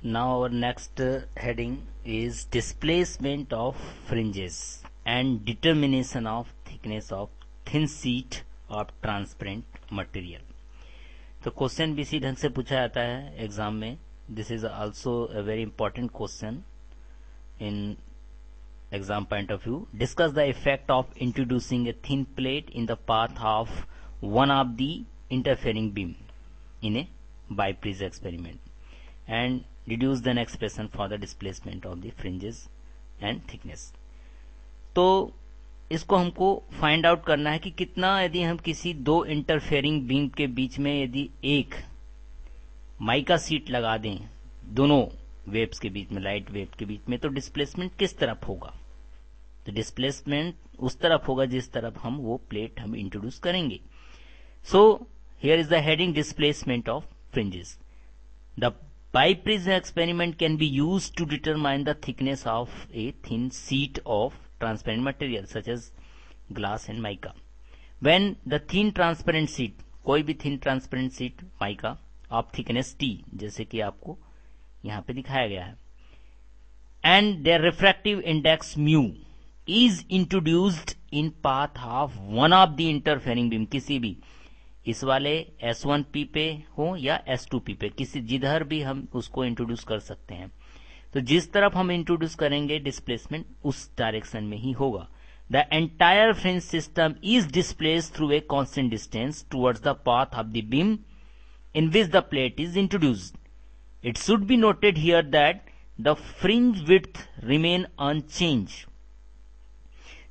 Now our next heading is displacement of fringes and determination of thickness of thin sheet of transparent material. तो question भी इसी ढंग से पूछा जाता है एग्जाम में. This is also a very important question in exam point of view. Discuss the effect of introducing a thin plate in the path of one of the interfering beam in a biprise experiment and deduce then expression for the displacement of the fringes and thickness. तो इसको हमको find out करना है कि कितना यदि हम किसी दो इंटरफेयरिंग बीम के बीच में यदि एक माइका सीट लगा दें दोनों वेव्स के बीच में, लाइट वेव के बीच में, तो डिस्प्लेसमेंट किस तरफ होगा. तो डिस्प्लेसमेंट उस तरफ होगा जिस तरफ हम वो प्लेट हम इंट्रोड्यूस करेंगे. So here is the heading displacement of fringes. The biprism experiment can be used to determine the thickness of a thin sheet of transparent material such as glass and mica. When the thin transparent sheet, कोई भी thin transparent sheet mica of thickness t, जैसे कि आपको यहां पे दिखाया गया है, and their refractive index mu is introduced in path of one of the interfering beam, किसी भी इस वाले S1P पे हो या S2P पे, किसी जिधर भी हम उसको इंट्रोड्यूस कर सकते हैं. तो जिस तरफ हम इंट्रोड्यूस करेंगे डिस्प्लेसमेंट उस डायरेक्शन में ही होगा. The entire fringe system is displaced through a constant distance towards the path of the beam in which the plate is introduced. It should be noted here that the fringe width remain unchanged.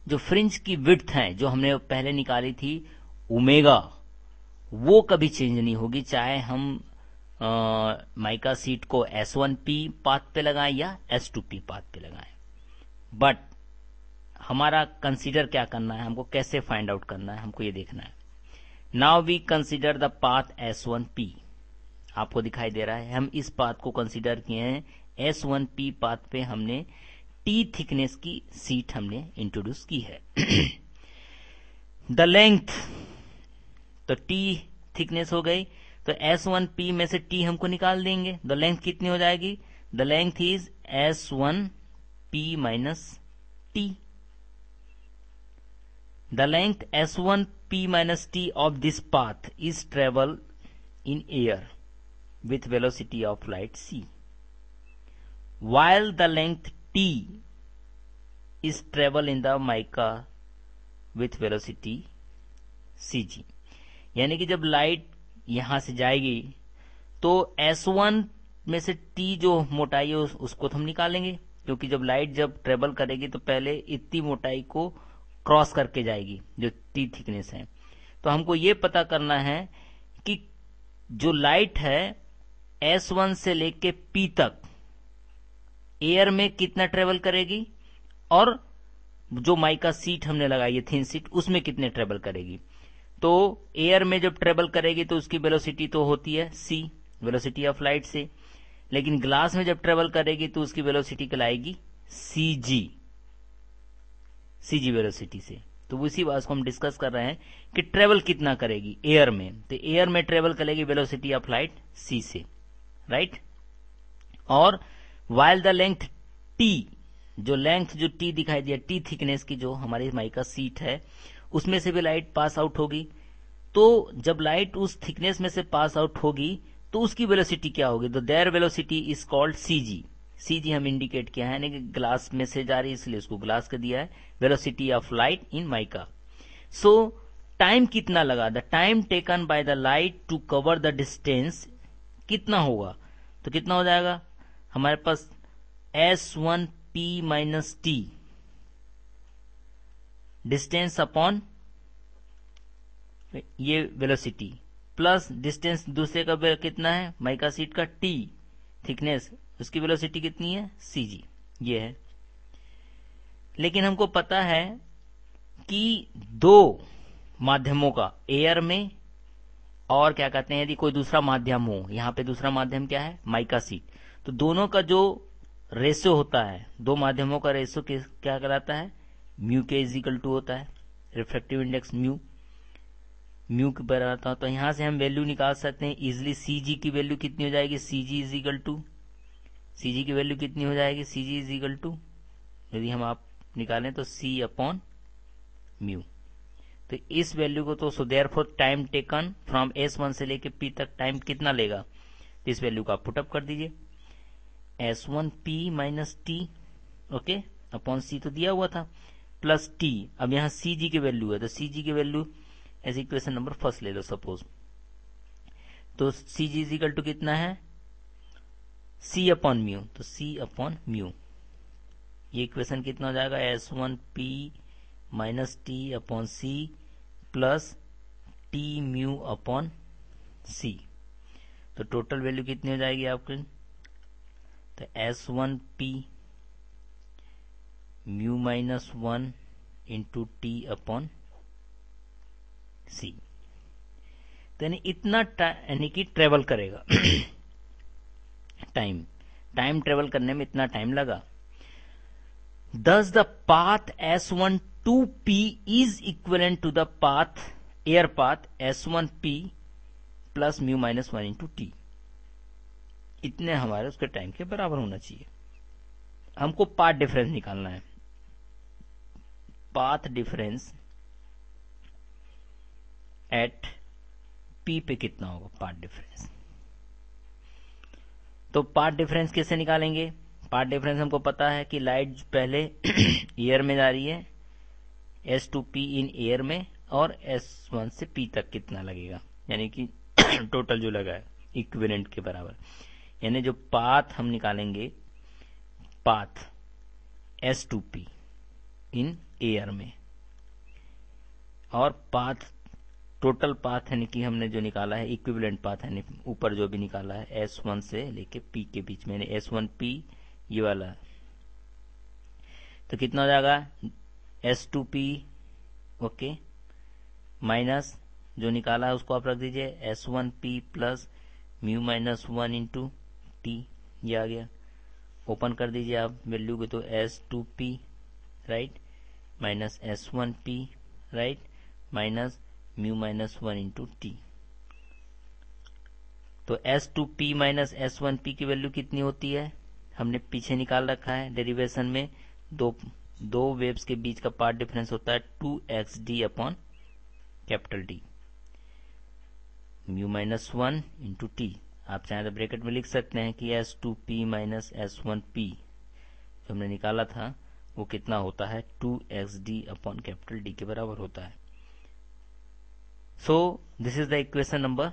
जो fringe की width है जो हमने पहले निकाली थी omega, वो कभी चेंज नहीं होगी, चाहे हम माइका सीट को S1P पाथ पे लगाएं या S2P पाथ पे लगाएं. बट हमारा कंसीडर क्या करना है, हमको कैसे फाइंड आउट करना है, हमको ये देखना है. Now we consider the path S1P. आपको दिखाई दे रहा है हम इस पाथ को कंसीडर किए हैं. S1P पाथ पे हमने T थिकनेस की सीट हमने इंट्रोड्यूस की है. द लेंथ, तो T थिकनेस हो गई, तो S1P में से T हमको निकाल देंगे. द लेंथ कितनी हो जाएगी, the length is S1P minus T. The length S1P minus T of this path is travel in air with velocity of light c, while the length t is travel in the mica with velocity cg. यानी कि जब light यहां से जाएगी तो S1 में से t जो मोटाई है उसको तो हम निकालेंगे, क्योंकि जब लाइट जब ट्रेवल करेगी तो पहले इतनी मोटाई को क्रॉस करके जाएगी जो t थिकनेस है. तो हमको ये पता करना है कि जो लाइट है S1 से लेके P तक एयर में कितना ट्रेवल करेगी और जो माइका सीट हमने लगाई है थिन सीट उसमें कितने ट्रेवल करेगी. तो एयर में जब ट्रेवल करेगी तो उसकी वेलोसिटी तो होती है c, वेलोसिटी ऑफ लाइट से, लेकिन ग्लास में जब ट्रेवल करेगी तो उसकी वेलोसिटी कहलाएगी cg वेलोसिटी से. तो उसी बात को हम डिस्कस कर रहे हैं कि ट्रेवल कितना करेगी एयर में. तो एयर में ट्रेवल करेगी वेलोसिटी ऑफ लाइट c से, राइट. और वाइल द लेंथ t, जो लेंथ जो t दिखाई दिया, t थिकनेस की जो हमारी माइका सीट है उसमें से भी लाइट पास आउट होगी. तो जब लाइट उस थिकनेस में से पास आउट होगी तो उसकी वेलोसिटी क्या होगी, तो there velocity is called cg. cg हम इंडिकेट किया है, यानी कि ग्लास में से जा रही है इसलिए उसको ग्लास का दिया है, velocity of light in mica. So time कितना लगा, the time taken by the light to cover the distance कितना होगा, तो कितना हो जाएगा हमारे पास S1P minus T distance upon ये वेलोसिटी प्लस डिस्टेंस दूसरे का कितना है माइका सीट का T थिकनेस, उसकी वेलोसिटी कितनी है cg, ये है. लेकिन हमको पता है कि दो माध्यमों का एयर में और क्या कहते हैं यदि कोई दूसरा माध्यम हो, यहां पे दूसरा माध्यम क्या है माइका सीट, तो दोनों का जो रेशियो होता है, दो माध्यमों का रेशियो क्या कहलाता है, म्यू के इज इक्वल टू होता है रिफ्रैक्टिव इंडेक्स म्यू. म्यू के बराबर आता है। तो यहां से हम वैल्यू निकाल सकते हैं इजिली। सी जी की वैल्यू कितनी हो जाएगी, सी G is equal to C G की वैल्यू कितनी हो जाएगी, सी जी इज इक्वल टू, यदि हम आप निकालें तो सी अपॉन म्यू। तो इस वैल्यू को तो therefore time taken from S1 से लेके P तक टाइम कितना लेगा, इस वैल्यू को आप पुटअप कर दीजिए, S1P minus T, okay, upon C तो दिया हुआ था, प्लस टी। अब यहां सी जी की वैल्यू है, तो सी जी की value as equation number first ले लो सपोज, तो C G is equal to कितना है, सी अपॉन म्यू, तो सी अपॉन म्यू, ये इक्वेशन कितना हो जाएगा, S1P minus T upon C plus T mu upon C. तो टोटल वैल्यू कितनी हो जाएगी आपकी, तो S1P mu minus 1 into T upon C. तो यानी इतना यानी कि ट्रेवल करेगा टाइम ट्रेवल करने में इतना टाइम लगा। Thus the path S1 to P is equivalent to the air path S1P plus mu minus 1 into T। इतने हमारे उसके टाइम के बराबर होना चाहिए। हमको पाथ डिफरेंस निकालना है, पाथ डिफरेंस एट P पे कितना होगा पाथ डिफरेंस। तो पाथ डिफरेंस कैसे निकालेंगे, पाथ डिफरेंस हमको पता है कि लाइट पहले एयर में जा रही है, S2P इन एयर में, और S1 से P तक कितना लगेगा, यानी कि टोटल जो लगा है इक्विवेलेंट के बराबर। यानी जो पाथ हम निकालेंगे, पाथ S2P इन एयर में, और पाथ टोटल पाथ यानी कि हमने जो निकाला है इक्विवेलेंट पाथ, यानी ऊपर जो भी निकाला है S1 से लेके P के बीच में, यानी S1P ये वाला, तो कितना हो जाएगा S2P, ओके, माइनस जो निकाला है उसको आप रख दीजिए S1P plus mu minus 1 into T, ये आ गया। ओपन कर दीजिए आप वैल्यू को, तो S2P right minus S1P right minus mu minus 1 into T. तो S2P माइनस S1P की वैल्यू कितनी होती है, हमने पीछे निकाल रखा है डेरिवेशन में, दो वेव्स के बीच का पाथ डिफरेंस होता है 2xd upon capital D, mu minus 1 into T. आप चाहें तो ब्रैकेट में लिख सकते हैं कि S2P माइनस S1P जो हमने निकाला था वो कितना होता है, 2xd अपॉन कैपिटल डी के बराबर होता है। So this is the equation number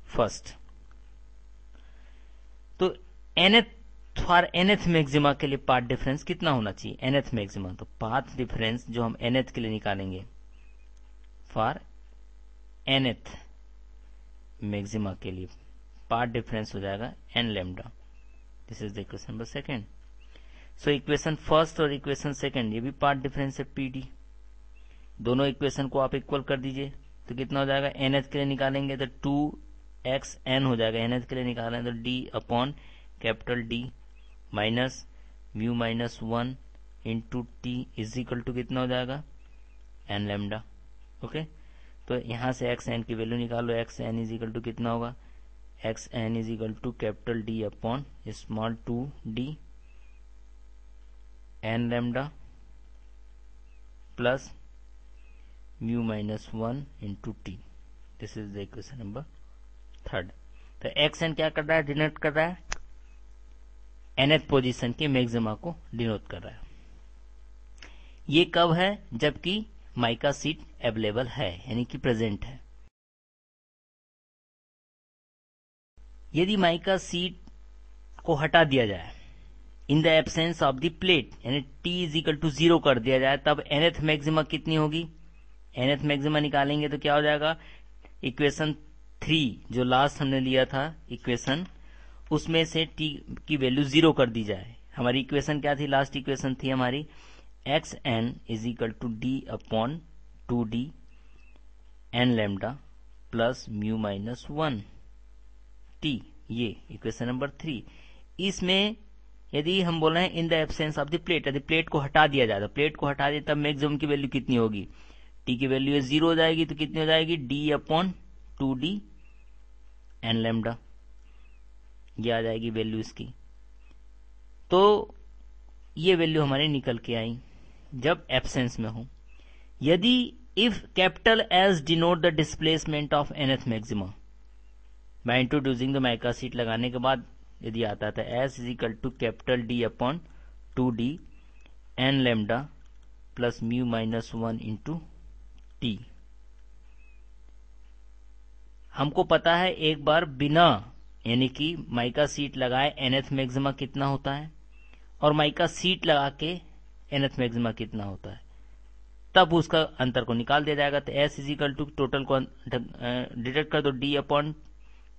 first. तो फॉर nth मैक्सिमा के लिए पाथ डिफरेंस कितना होना चाहिए, nth मैक्सिमा, तो पाथ डिफरेंस जो हम nth के लिए निकालेंगे फॉर nth मैक्सिमा के लिए पाथ डिफरेंस हो जाएगा n lambda. This is the equation number second. So equation first और इक्वेशन सेकेंड ये भी पाथ डिफरेंस है PD, दोनों इक्वेशन को आप इक्वल कर दीजिए, तो कितना हो जाएगा, nth के लिए निकालेंगे तो 2xn हो जाएगा, nth के लिए निकालें तो d upon capital D minus mu minus 1 into t is equal to कितना हो जाएगा, n लैम्डा, ओके। तो यहां से xn की वैल्यू निकालो, xn इज इक्वल टू कितना होगा, xn is equal to capital D upon small 2d n lambda plus mu minus 1 into t. This is the equation number third. तो xn क्या कर रहा है, डिनोट कर रहा है nth पोजीशन के मैक्सिमा को डिनोट कर रहा है। ये कब है, जबकि माइका सीट अवेलेबल है, यानी कि प्रेजेंट है। यदि माइका सीट को हटा दिया जाए इन the absence of the plate, यानी t इज इक्वल टू 0 कर दिया जाए, तब nth मैक्सिमा कितनी होगी, nth मैक्सिमा निकालेंगे तो क्या हो जाएगा, इक्वेशन 3 जो लास्ट हमने लिया था इक्वेशन, उसमें से t की वैल्यू 0 कर दी जाए। हमारी इक्वेशन क्या थी, लास्ट इक्वेशन थी हमारी xn is equal to d upon 2d n lambda plus mu minus 1 t, ये इक्वेशन नंबर 3। इसमें यदि हम बोल रहे हैं in the absence of the plate, यदि प्लेट को हटा दिया जाए, तो प्लेट को हटा दिया तब मैक्सिमम की वैल्यू कितनी होगी, t की वैल्यू 0 हो जाएगी, तो कितनी हो जाएगी, d upon 2d n lambda, ये आ जाएगी वैल्यू इसकी। तो ये वैल्यू हमारी निकल के आई जब एब्सेंस में हो। यदि if capital S denote the displacement of nth maxima, by introducing the mica sheet लगाने के बाद यदि आता था S is equal to capital D upon 2d n lambda plus mu minus 1 into t. हमको पता है एक बार बिना यानी कि माइका सीट लगाए nth मैक्सिमा कितना होता है और माइका सीट लगा के nth मैक्सिमा कितना होता है, तब उसका अंतर को निकाल दिया जाएगा। तो S is equal to total को डिडक्ट कर दो D upon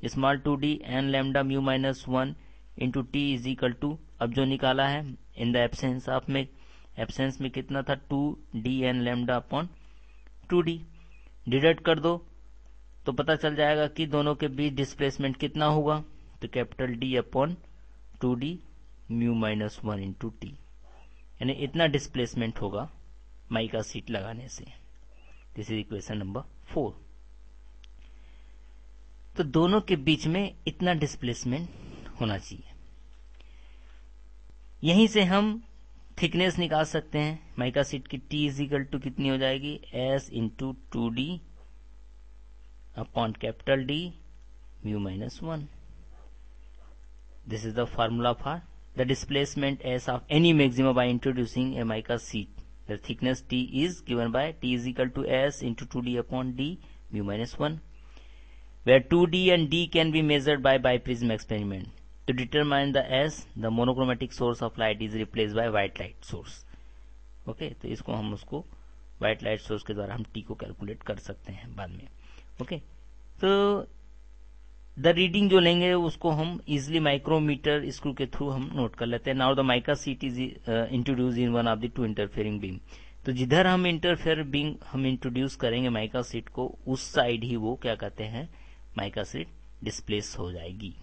small 2d n lambda mu minus 1 into t is equal to, अब जो निकाला है इन द एब्सेंस ऑफ में, एब्सेंस में कितना था 2d n lambda upon 2d, deduct कर दो तो पता चल जाएगा कि दोनों के बीच डिस्प्लेसमेंट कितना होगा। तो capital D upon 2d mu minus 1 into T, यानी इतना डिस्प्लेसमेंट होगा माइका सीट लगाने से। This is equation number 4। तो दोनों के बीच में इतना डिस्प्लेसमेंट होना चाहिए। यहीं से हम थिकनेस निकाल सकते हैं माइका सीट की। टी इज इक्वल टू कितनी हो जाएगी, S into 2d upon capital D mu minus 1। This is the formula for the displacement S of any maxima by introducing A mica sheet. The thickness T is given by T is equal to S into 2D upon D mu minus 1, where 2D and D can be measured by biprism experiment. To determine the S, the monochromatic source of light is replaced by white light source. Okay, तो इसको हम उसको white light source के द्वारा हम T को calculate कर सकते हैं बाद में। Okay, तो द रीडिंग जो लेंगे उसको हम इजिली माइक्रोमीटर स्क्रू के थ्रू हम नोट कर लेते हैं। Now the mica seat is introduce in one of the 2 interfering beam. तो जिधर हम इंटरफेयर बीम हम इंट्रोड्यूस करेंगे माइका सीट को, उस साइड ही वो क्या कहते हैं माइका सीट डिस्प्लेस हो जाएगी।